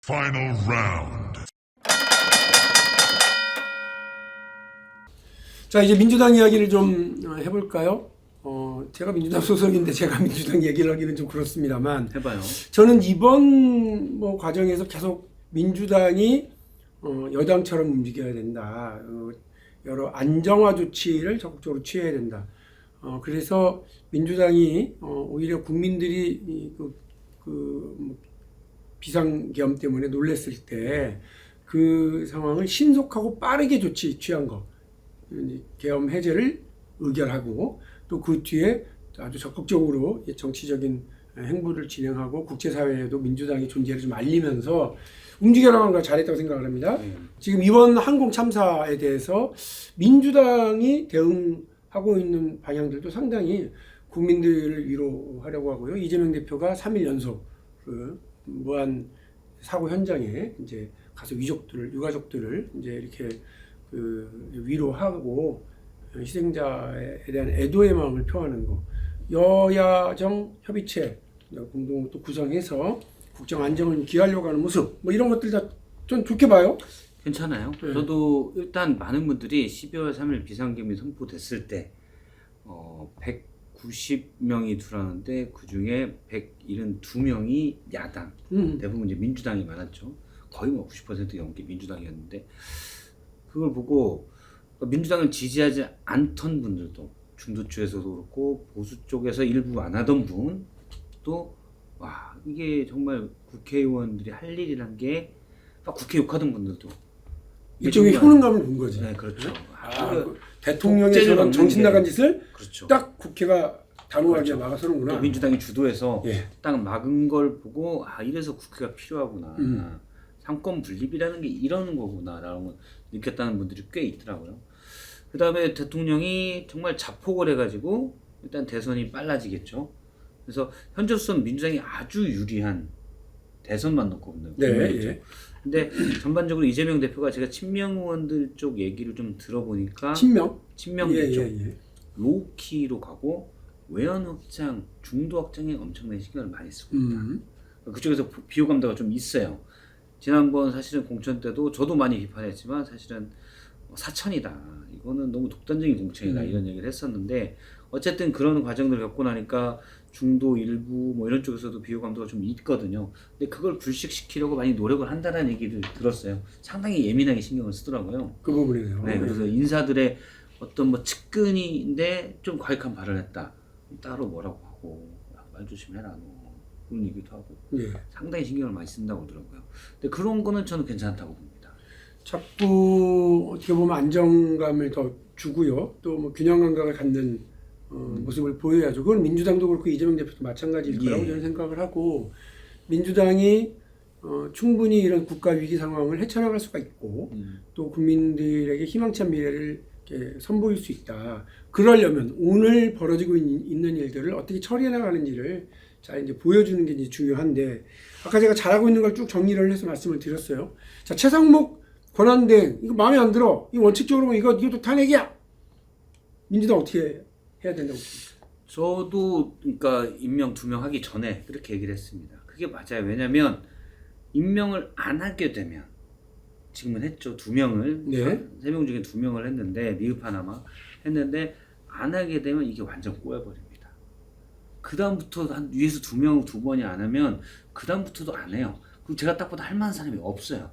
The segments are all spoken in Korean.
Final round. 자, 이제 민주당 이야기를 좀 해볼까요? 제가 민주당 소속인데 제가 민주당 얘기를 하기는 좀 그렇습니다만 해봐요. 저는 이번 과정에서 계속 민주당이 여당처럼 움직여야 된다. 여러 안정화 조치를 적극적으로 취해야 된다. 그래서 민주당이 오히려 국민들이 비상계엄 때문에 놀랬을 때 그 상황을 신속하고 빠르게 조치 취한 거, 계엄 해제를 의결하고 또 그 뒤에 아주 적극적으로 정치적인 행보를 진행하고 국제사회에도 민주당의 존재를 좀 알리면서 움직여나가는 걸 잘했다고 생각을 합니다. 지금 이번 항공 참사에 대해서 민주당이 대응하고 있는 방향들도 상당히 국민들을 위로하려고 하고요. 이재명 대표가 3일 연속 그 무한 사고 현장에 이제 가서 유가족들을 이제 이렇게 위로하고 희생자에 대한 애도의 마음을 표하는 거, 여야정 협의체 공동 또 구성해서 국정 안정을 기하려고 하는 모습, 이런 것들 다 좀 좋게 봐요. 괜찮아요. 네. 저도 일단 많은 분들이 12월 3일 비상계엄이 선포됐을 때 190명이 들어왔는데 그 중에 172명이 야당, 대부분 이제 민주당이 많았죠. 거의 90% 넘게 민주당이었는데 그걸 보고 민주당을 지지하지 않던 분들도 중도 쪽에서도 그렇고 보수 쪽에서 일부 안 하던 분도 와 이게 정말 국회의원들이 할 일이란 게 막 국회 욕하던 분들도 일종의 효능감을 본 거지. 네 그렇죠. 대통령의 저런 독재를 정신 나간 짓을 그렇죠. 딱 국회가 단호하게 그렇죠. 막아서는구나. 또 민주당이 주도해서 예. 딱 막은 걸 보고 이래서 국회가 필요하구나. 상권 분립이라는 게 이런 거구나라는 걸 느꼈다는 분들이 꽤 있더라고요. 그 다음에 대통령이 정말 자폭을 해가지고 일단 대선이 빨라지겠죠. 그래서 현재로서는 민주당이 아주 유리한 대선만 놓고 보는 네. 예. 근데 전반적으로 이재명 대표가 제가 친명 의원들 쪽 얘기를 좀 들어보니까 친명들 쪽 로우키로 가고 외연 확장, 중도 확장에 엄청난 신경을 많이 쓰고 있다. 그쪽에서 비호 감도가 좀 있어요. 지난번 사실은 공천 때도 저도 많이 비판했지만 사실은 사천이다. 이거는 너무 독단적인 공천이다. 이런 얘기를 했었는데 어쨌든 그런 과정들을 겪고 나니까 중도 일부 이런 쪽에서도 비호 감도가 좀 있거든요. 근데 그걸 불식시키려고 많이 노력을 한다는 얘기를 들었어요. 상당히 예민하게 신경을 쓰더라고요. 그 부분이네요. 네, 그래서 인사들의 어떤 측근인데 좀 과격한 발언을 했다. 따로 뭐라고 하고 말 조심해라 너. 그런 얘기도 하고 상당히 신경을 많이 쓴다고 하더라고요. 근데 그런 거는 저는 괜찮다고 봅니다. 자꾸 어떻게 보면 안정감을 더 주고요. 또 균형 감각을 갖는 모습을 보여야죠. 그건 민주당도 그렇고 이재명 대표도 마찬가지일 거라고 저는 생각을 하고, 민주당이 충분히 이런 국가 위기 상황을 헤쳐나갈 수가 있고 또 국민들에게 희망찬 미래를 이렇게 선보일 수 있다. 그러려면 오늘 벌어지고 있는 일들을 어떻게 처리해 나가는지를 잘 이제 보여주는 게 이제 중요한데, 아까 제가 잘하고 있는 걸 쭉 정리를 해서 말씀을 드렸어요. 자, 최상목 권한대행 이거 마음에 안 들어. 이 원칙적으로 보면 이것도 탄핵이야. 민주당 어떻게 해야 된다고 보십니까? 저도 그러니까 임명 2명 하기 전에 그렇게 얘기를 했습니다. 그게 맞아요. 왜냐면 임명을 안 하게 되면 지금은 했죠. 2명을 3명 중에 2명을 했는데 미흡 하나마 했는데 안 하게 되면 이게 완전 꼬여버립니다. 그 다음부터 한 위에서 2명 2번이 안 하면 그 다음부터도 안 해요. 그럼 제가 딱 봐도 할 만한 사람이 없어요.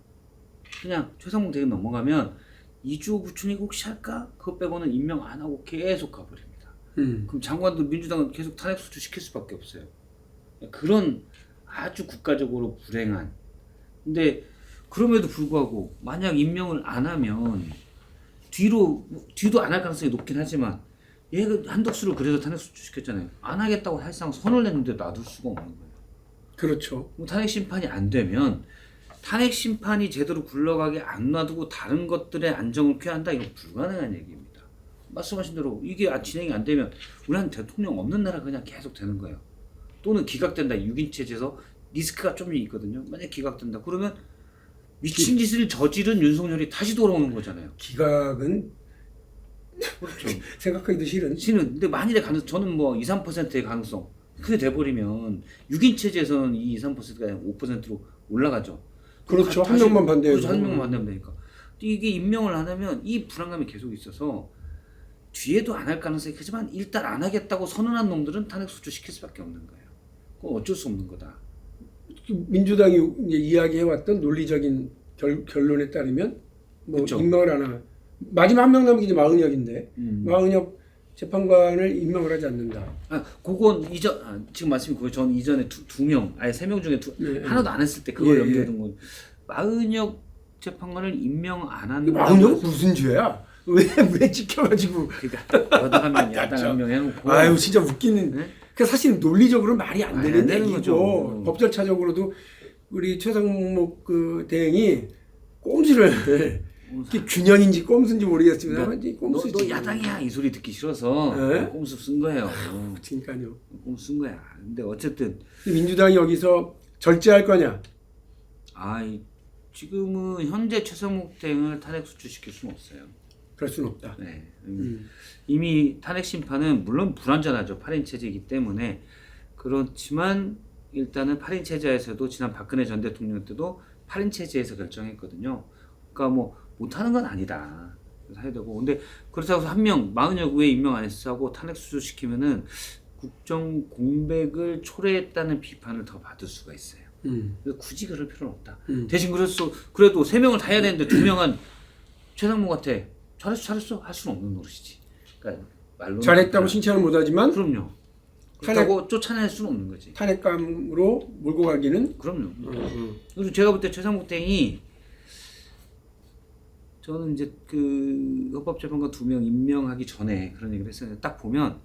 그냥 최상목 대행 넘어가면 이주호 부총리 혹시 할까? 그거 빼고는 임명 안 하고 계속 가버립니다. 그럼 장관도 민주당은 계속 탄핵 소추 시킬 수밖에 없어요. 그런 아주 국가적으로 불행한. 근데 그럼에도 불구하고 만약 임명을 안 하면 뒤도 안 할 가능성이 높긴 하지만 얘가 한덕수를 그래서 탄핵 소추 시켰잖아요. 안 하겠다고 사실상 선을 냈는데 놔둘 수가 없는 거예요. 그렇죠. 탄핵 심판이 안 되면 탄핵 심판이 제대로 굴러가게 안 놔두고 다른 것들의 안정을 꾀한다. 이건 불가능한 얘기입니다. 말씀하신 대로 이게 진행이 안 되면 우리는 대통령 없는 나라 그냥 계속 되는 거예요. 또는 기각된다. 6인 체제에서 리스크가 좀 있거든요. 만약 기각된다. 그러면 미친 짓을 저지른 윤석열이 다시 돌아오는 거잖아요. 기각은 그렇죠. 생각하기도 싫은. 근데 만일의 가능성, 저는 2, 3%의 가능성. 그게 돼버리면 6인 체제에서는 이 2, 3%가 5%로 올라가죠. 그렇죠. 한 명만 반대하고. 그렇죠. 한 명만 반대하면 되니까. 이게 임명을 안 하면 이 불안감이 계속 있어서 뒤에도 안 할 가능성이 크지만 일단 안 하겠다고 선언한 놈들은 탄핵 소추시킬 수밖에 없는 거예요. 그건 어쩔 수 없는 거다. 민주당이 이제 이야기해왔던 논리적인 결론에 따르면 뭐 그쵸. 임명을 안 하. 마지막 한 명 남은 게 이제 마은혁인데 마은혁 재판관을 임명을 하지 않는다. 그건 지금 말씀이 그거 전 이전에 두 명, 아니 3명 중에 하나도 안 했을 때 그걸 염두에 둔 건 마은혁 재판관을 임명 안 하는. 마은혁은 무슨 죄야? 왜 지켜가지고? 그러니까 여당 한 명, 야당 한 명 해놓고. 아유 진짜 웃기는. 네? 그 사실 논리적으로는 말이 안 되는 얘기고 거죠. 법절차적으로도 우리 최상목 그 대행이 꼼수를 이게 균형인지 꼼수인지 모르겠습니다. 너 야당이야 이 소리 듣기 싫어서 네? 꼼수 쓴 거예요. 그러니까요. 꼼수 쓴 거야. 근데 어쨌든 민주당이 여기서 절제할 거냐? 지금은 현재 최상목 대행을 탄핵 소추시킬 수는 없어요. 그럴 수는 없다. 네. 이미 탄핵 심판은 물론 불완전하죠. 8인 체제이기 때문에. 그렇지만 일단은 8인 체제에서도 지난 박근혜 전 대통령 때도 8인 체제에서 결정했거든요. 그러니까 뭐 못하는 건 아니다. 그래서 해야 되고. 근데 그렇다고 해서 한 명, 마은혁 왜 임명 안 했어 하고 탄핵 수주시키면은 국정 공백을 초래했다는 비판을 더 받을 수가 있어요. 그래서 굳이 그럴 필요는 없다. 대신 그래도 3명을 다 해야 되는데 2명은 최상목한테 잘했어 할 수는 없는 노릇이지. 그러니까 말로 잘했다고 칭찬을 못하지만 그럼요. 그렇다고 쫓아낼 수는 없는 거지. 탄핵감으로 몰고 가기는. 그럼요. 그래서 제가 볼 때 최상목 대행이 저는 이제 그 헌법재판관 2명 임명하기 전에 그런 얘기를 했었는데 딱 보면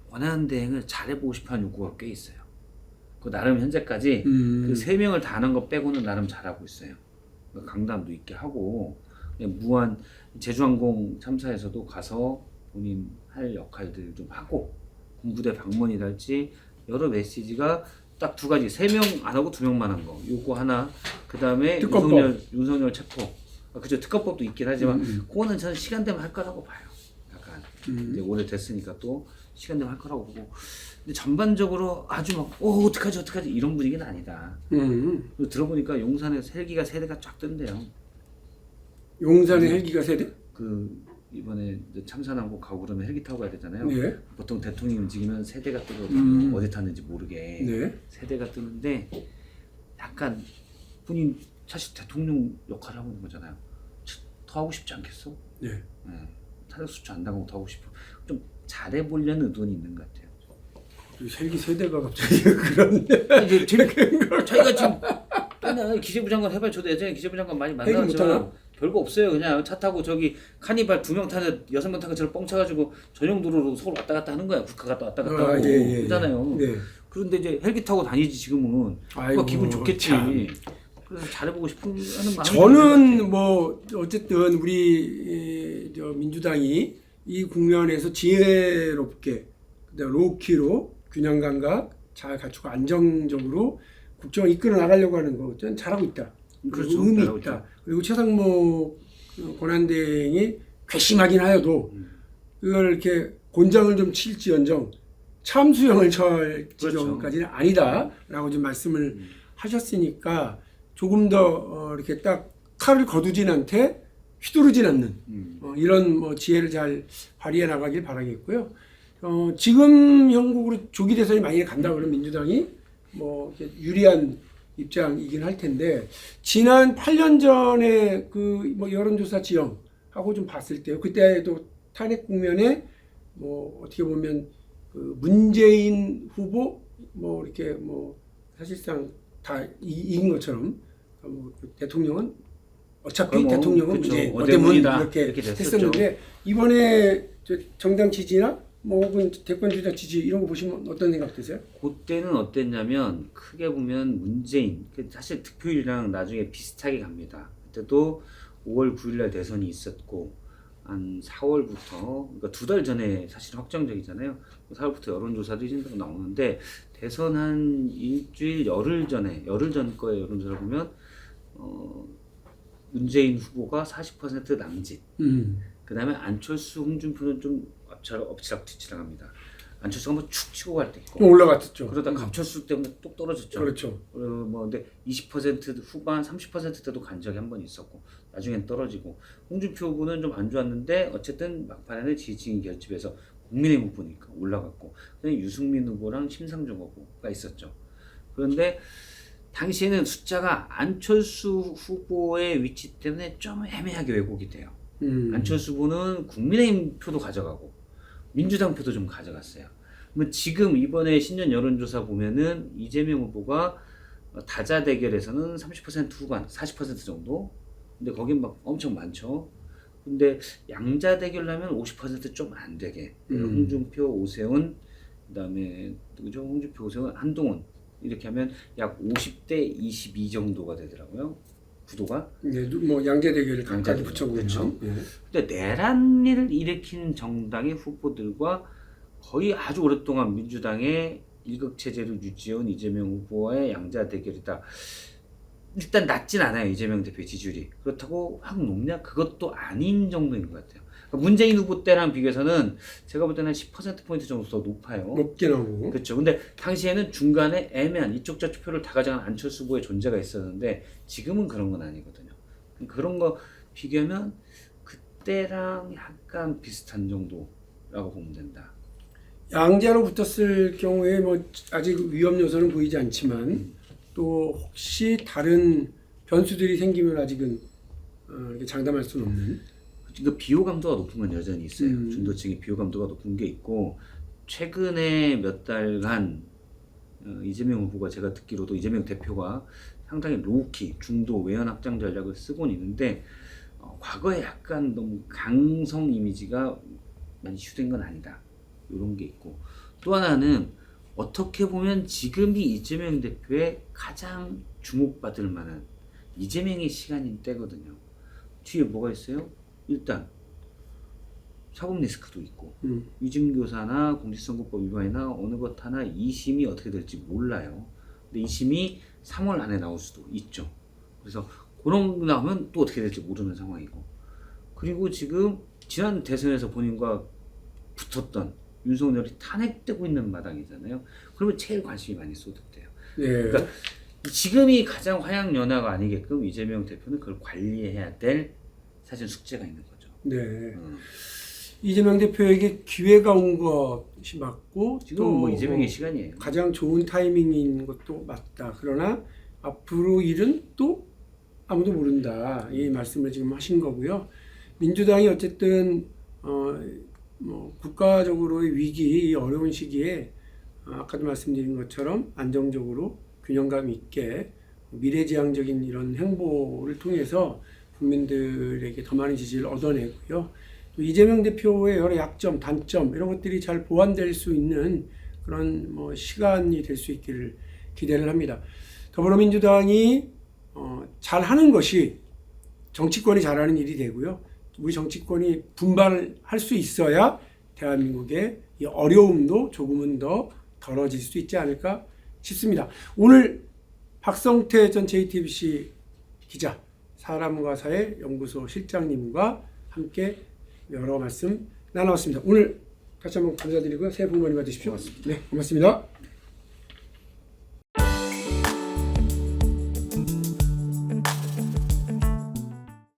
원하는 대행을 잘해보고 싶어하는 욕구가 꽤 있어요. 그 나름 현재까지 그 3명을 다 하는 거 빼고는 나름 잘하고 있어요. 강담도 있게 하고 그냥 무한 제주항공 참사에서도 가서 본인 할 역할들 좀 하고 군부대 방문이랄지 여러 메시지가 딱 2가지 3명 안 하고 2명만 한 거 요거 하나 그 다음에 윤석열 체포 그죠 특검법도 있긴 하지만 그거는 저는 시간 되면 할 거라고 봐요. 약간 이제 오래됐으니까 또 시간 되면 할 거라고 보고 근데 전반적으로 아주 막 어떡하지 이런 분위기는 아니다. 그리고 들어보니까 용산에서 헬기가 3대가 쫙 뜬대요. 용산에 헬기가 3대? 그 이번에 참사나고 가고 그러면 헬기 타고 가야 되잖아요. 네. 보통 대통령이 움직이면 3대가 뜨거든요. 어디 탔는지 모르게. 네. 3대가 뜨는데 약간 본인 사실 대통령 역할을 하고 있는 거잖아요. 더 하고 싶지 않겠어? 네. 탄핵 수출 안 당하고 더 하고 싶어. 좀 잘해보려는 의도는 있는 것 같아요. 헬기 3대가 갑자기 그런데 이제 저희가 지금 맨날 기재부 장관 해봐요. 저도 예전에 기재부 장관 많이 만나봤지만 별거 없어요. 그냥 차 타고 저기 카니발 2명 타는 6명 타는 것처럼 뻥 차가지고 전용 도로로 서울 왔다 갔다 하는 거야. 국가 갔다 왔다 갔다 하고 그러잖아요. 네. 그런데 이제 헬기 타고 다니지 지금은. 그러니까 기분 좋겠지. 참. 그래서 잘해보고 싶은 하는 마음이 저는 뭐 어쨌든 우리 저 민주당이 이 국면에서 지혜롭게 로키로 균형 감각 잘 갖추고 안정적으로 국정을 이끌어 나가려고 하는 거 저는 잘하고 있다. 그렇죠. 의미 있다. 그리고 최상목 권한대행이 괘씸하긴 하여도 그걸 이렇게 곤장을 좀 칠지언정 참수형을 처할 지경까지는 아니다라고 좀 말씀을 하셨으니까 조금 더 이렇게 딱 칼을 거두진 않되 휘두르진 않는 이런 뭐 지혜를 잘 발휘해 나가길 바라겠고요. 지금 형국으로 조기 대선이 만약에 간다 그러면 민주당이 뭐 이렇게 유리한 입장이긴 할 텐데 지난 8년 전에 그 뭐 여론조사 지형하고 좀 봤을 때요. 그때도 탄핵 국면에 뭐 어떻게 보면 그 문재인 후보 뭐 이렇게 뭐 사실상 다 이긴 것처럼 뭐 대통령은 어차피 대통령은 그쵸. 이제 어대문이다 이렇게 했었는데 이번에 정당 지지나 뭐 혹은 대권 주자 지지 이런 거 보시면 어떤 생각 드세요? 그때는 어땠냐면 크게 보면 문재인 사실 득표율이랑 나중에 비슷하게 갑니다. 그때도 5월 9일날 대선이 있었고 한 4월부터 그러니까 2달 전에 사실 확정적이잖아요. 4월부터 여론조사도 이진다고 나오는데 대선 한 일주일 열흘 전 거에 여론조사를 보면 문재인 후보가 40% 남짓. 그 다음에 안철수, 홍준표는 좀 엎치락 뒤치락 합니다. 안철수가 한번 축 치고 갈 때 있고 좀 올라갔었죠. 그러다 갑철수 때문에 뚝 떨어졌죠. 그렇죠. 뭐 근데 20% 후반 30% 때도 간 적이 한 번 있었고 나중엔 떨어지고 홍준표 후보는 좀 안 좋았는데 어쨌든 막판에는 지지층이 결집해서 국민의힘 후보니까 올라갔고 그다음에 유승민 후보랑 심상정 후보가 있었죠. 그런데 당시에는 숫자가 안철수 후보의 위치 때문에 좀 애매하게 왜곡이 돼요. 안철수 후보는 국민의힘 표도 가져가고 민주당 표도 좀 가져갔어요. 그러면 지금 이번에 신년 여론조사 보면은 이재명 후보가 다자 대결에서는 30% 후반, 40% 정도. 근데 거긴 막 엄청 많죠. 근데 양자 대결하면 50% 좀 안 되게. 홍준표, 오세훈, 그다음에 누구죠? 홍준표, 오세훈, 한동훈 이렇게 하면 약 50대 22 정도가 되더라고요. 구도가. 네, 뭐 양자 대결을 각각이 붙여보면. 그렇죠. 네. 근데 내란을 일으킨 정당의 후보들과 거의 아주 오랫동안 민주당의 일극 체제를 유지해온 이재명 후보와의 양자 대결이다. 일단 낮진 않아요. 이재명 대표의 지지율이. 그렇다고 확 높냐? 그것도 아닌 정도인 것 같아요. 그러니까 문재인 후보 때랑 비교해서는 제가 볼 때는 한 10%포인트 정도 더 높아요. 높게 나오고. 그렇죠. 근데 당시에는 중간에 애매한 이쪽 저쪽 표를 다 가져간 안철수 후보의 존재가 있었는데 지금은 그런 건 아니거든요. 그런 거 비교하면 그때랑 약간 비슷한 정도라고 보면 된다. 양자로 붙었을 경우에 뭐 아직 위험 요소는 보이지 않지만 또 혹시 다른 변수들이 생기면 아직은 이렇게 장담할 수는 없는. 그러니까 비호감도가 높은 건 여전히 있어요. 중도층의 비호감도가 높은 게 있고 최근에 몇 달간 이재명 후보가 제가 듣기로도 이재명 대표가 상당히 로우키 중도 외연 확장 전략을 쓰고는 있는데 과거에 약간 너무 강성 이미지가 많이 이슈된 건 아니다. 이런 게 있고 또 하나는 어떻게 보면 지금이 이재명 대표의 가장 주목받을 만한 이재명의 시간인 때거든요. 뒤에 뭐가 있어요? 일단 사법 리스크도 있고 위증교사나 공직선거법 위반이나 어느 것 하나 2심이 어떻게 될지 몰라요. 근데 2심이 3월 안에 나올 수도 있죠. 그래서 그런 거 나오면 또 어떻게 될지 모르는 상황이고 그리고 지금 지난 대선에서 본인과 붙었던 윤석열이 탄핵되고 있는 마당이잖아요. 그러면 제일 관심이 많이 쏟았대요. 네. 그러니까 지금이 가장 화양연화가 아니게끔 이재명 대표는 그걸 관리해야 될 사실 숙제가 있는 거죠. 네. 이재명 대표에게 기회가 온 것이 맞고 지금 또 뭐 이재명의 시간이에요. 가장 좋은 타이밍인 것도 맞다. 그러나 앞으로 일은 또 아무도 모른다. 이 말씀을 지금 하신 거고요. 민주당이 어쨌든 뭐 국가적으로의 위기, 이 어려운 시기에 아까도 말씀드린 것처럼 안정적으로 균형감 있게 미래지향적인 이런 행보를 통해서 국민들에게 더 많은 지지를 얻어내고요. 또 이재명 대표의 여러 약점, 단점 이런 것들이 잘 보완될 수 있는 그런 뭐 시간이 될 수 있기를 기대를 합니다. 더불어민주당이 잘하는 것이 정치권이 잘하는 일이 되고요. 우리 정치권이 분발할 수 있어야 대한민국의 이 어려움도 조금은 더 덜어질 수 있지 않을까 싶습니다. 오늘 박성태 전 JTBC 기자, 사람과 사회 연구소 실장님과 함께 여러 말씀 나눴습니다. 오늘 다시 한번 감사드리고요. 새해 복 많이 받으십시오. 고맙습니다. 네, 고맙습니다.